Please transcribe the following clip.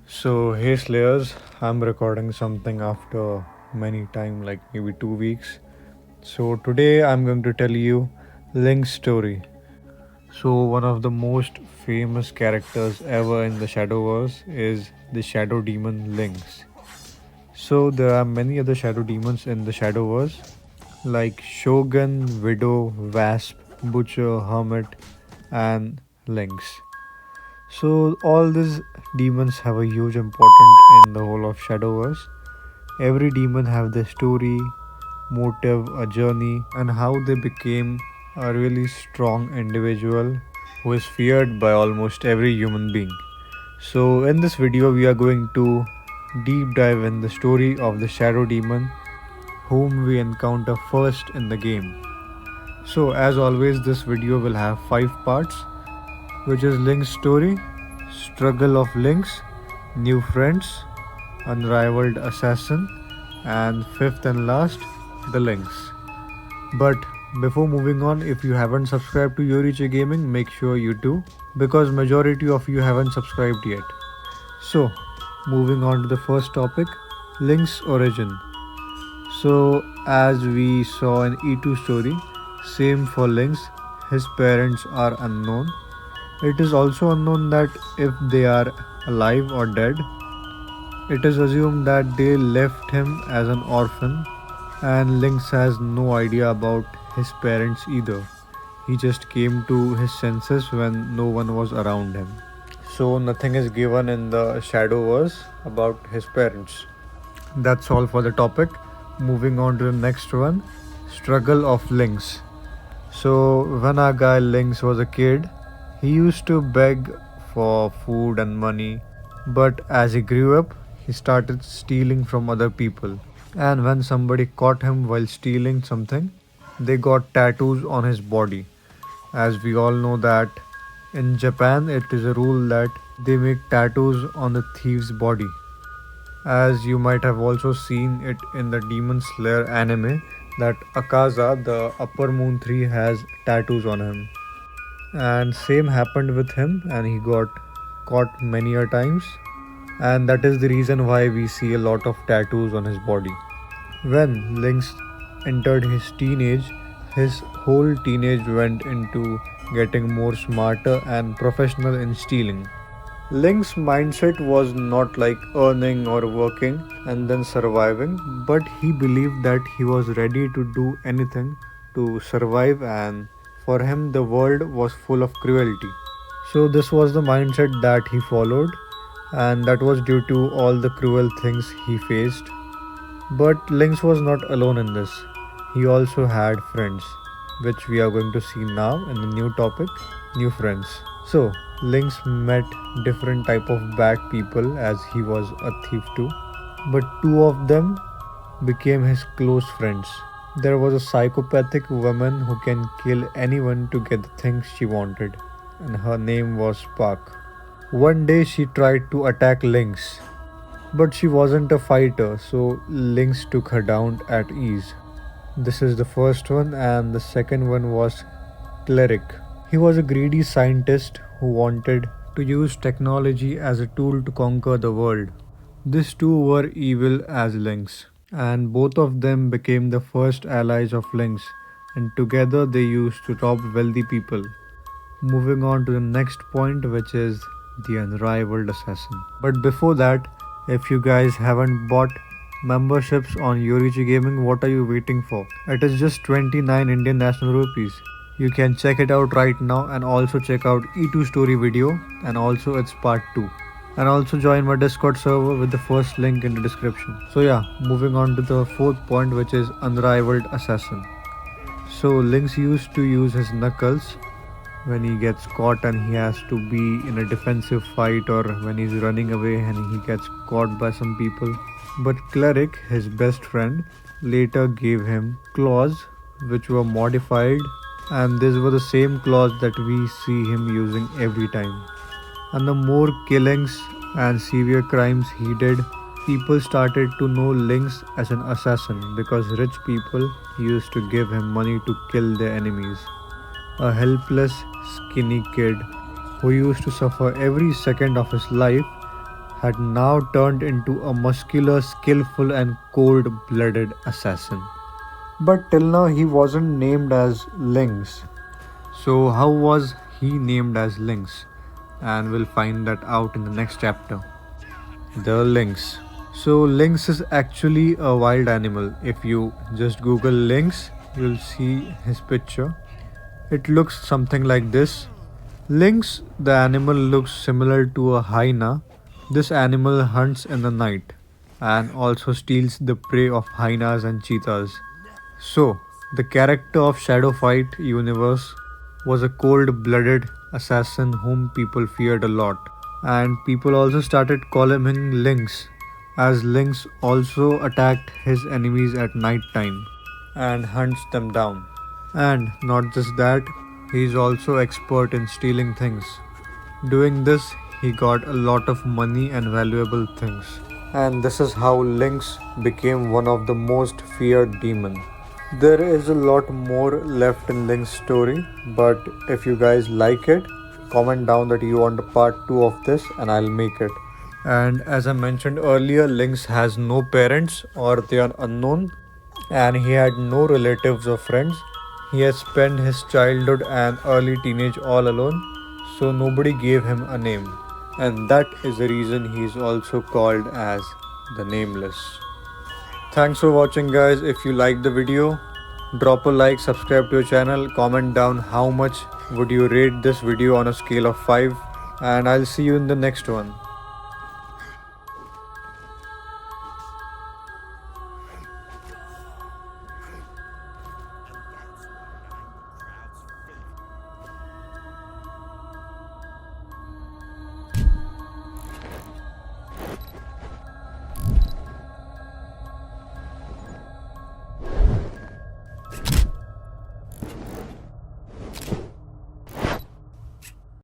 So hey Slayers, I'm recording something after many time, like maybe 2 weeks. So today I'm going to tell you Lynx's story. So one of the most famous characters ever in the Shadowverse is the Shadow Demon Lynx. So there are many other Shadow Demons in the Shadowverse, like Shogun, Widow, Wasp, Butcher, Hermit, and Lynx. So all these demons have a huge importance in the whole of Shadowverse. Every demon have their story, motive, a journey, and how they became a really strong individual who is feared by almost every human being. So in this video we are going to deep dive in the story of the Shadow Demon whom we encounter first in the game. So as always this video will have 5 parts, which is Lynx's story, struggle of Lynx, new friends, unrivaled assassin, and fifth and last, the Lynx. But before moving on, if you haven't subscribed to Yoriichi Gaming, make sure you do, because majority of you haven't subscribed yet. So, moving on to the first topic, Lynx's origin. So, as we saw in E2 story, same for Lynx, his parents are unknown. It is also unknown that if they are alive or dead. It is assumed that they left him as an orphan, and Lynx has no idea about his parents either. He just came to his senses when no one was around him. So nothing is given in the Shadowverse about his parents. That's all for the topic. Moving on to the next one, struggle of Lynx. So when our guy Lynx was a kid, he used to beg for food and money, but as he grew up, he started stealing from other people. And when somebody caught him while stealing something, they got tattoos on his body. As we all know that in Japan it is a rule that they make tattoos on the thief's body. As you might have also seen it in the Demon Slayer anime, that Akaza, the upper moon 3, has tattoos on him. And same happened with him, and he got caught many a times, and that is the reason why we see a lot of tattoos on his body. When Lynx entered his teenage, his whole teenage went into getting more smarter and professional in stealing. Lynx's mindset was not like earning or working and then surviving, but he believed that he was ready to do anything to survive, and for him the world was full of cruelty. So this was the mindset that he followed, and that was due to all the cruel things he faced. But Lynx was not alone in this. He also had friends, which we are going to see now in the new topic, new friends. So Lynx met different type of bad people as he was a thief too, but two of them became his close friends. There was a psychopathic woman who can kill anyone to get the things she wanted, and her name was Spark. One day she tried to attack Lynx, but she wasn't a fighter, so Lynx took her down at ease. This is the first one, and the second one was Cleric. He was a greedy scientist who wanted to use technology as a tool to conquer the world. These two were evil as Lynx, and both of them became the first allies of Lynx, and together they used to rob wealthy people. Moving on to the next point, which is the unrivaled assassin. But before that, if you guys haven't bought memberships on Yoriichi Gaming, what are you waiting for? It is just 29 Indian National Rupees. You can check it out right now, and also check out E2 story video and also its part 2. And also join my Discord server with the first link in the description. So yeah, moving on to the fourth point, which is unrivaled assassin. So Lynx used to use his knuckles when he gets caught and he has to be in a defensive fight, or when he's running away and he gets caught by some people. But Cleric, his best friend, later gave him claws which were modified, and these were the same claws that we see him using every time. And the more killings and severe crimes he did, people started to know Lynx as an assassin because rich people used to give him money to kill their enemies. A helpless, skinny kid who used to suffer every second of his life had now turned into a muscular, skillful, and cold blooded assassin. But till now, he wasn't named as Lynx. So, how was he named as Lynx? And we'll find that out in the next chapter. The Lynx. So, Lynx is actually a wild animal. If you just Google Lynx, you'll see his picture. It looks something like this. Lynx, the animal, looks similar to a hyena. This animal hunts in the night and also steals the prey of hyenas and cheetahs. So, the character of Shadow Fight universe was a cold-blooded assassin whom people feared a lot. And people also started calling him Lynx, as Lynx also attacked his enemies at night time and hunts them down. And not just that, he is also expert in stealing things. Doing this, he got a lot of money and valuable things. And this is how Lynx became one of the most feared demons. There is a lot more left in Lynx's story, but if you guys like it, comment down that you want a part 2 of this and I'll make it. And as I mentioned earlier, Lynx has no parents or they are unknown, and he had no relatives or friends. He has spent his childhood and early teenage all alone, so nobody gave him a name. And that is the reason he is also called as the Nameless. Thanks for watching, guys. If you liked the video, drop a like, subscribe to your channel, comment down how much would you rate this video on a scale of 5, and I'll see you in the next one.